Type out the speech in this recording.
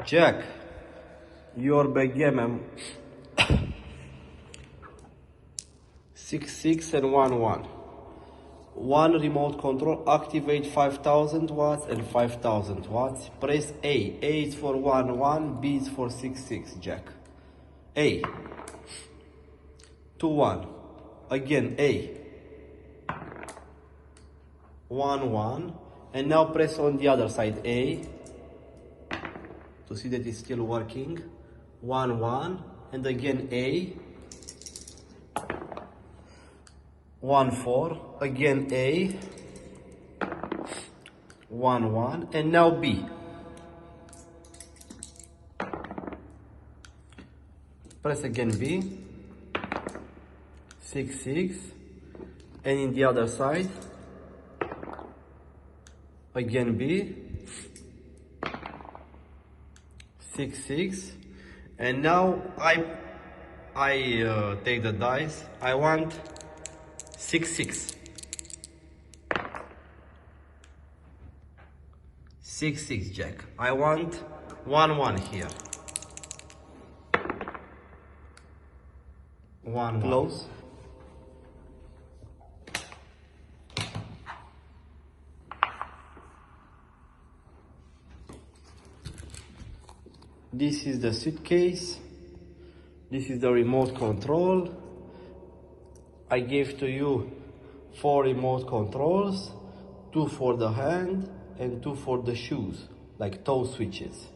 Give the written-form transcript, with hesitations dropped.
Jack, your backgammon 6 and 1 1. One remote control, activate 5000 watts and 5000 watts. Press A. A is for 1 1, B is for 6 Jack. A. 2 1. Again A. 1 1. And now press on the other side A to see that it's still working. 1 1. And again A. 1 4. Again A. 1 1. And now B. Press again B. 6 and in the other side again B. 6 and now I take the dice. I want 6 Jack. I want 1 1 here. 1 close. This is the suitcase. This is the remote control. I gave to you 4 remote controls, 2 for the hand and 2 for the shoes, like toe switches.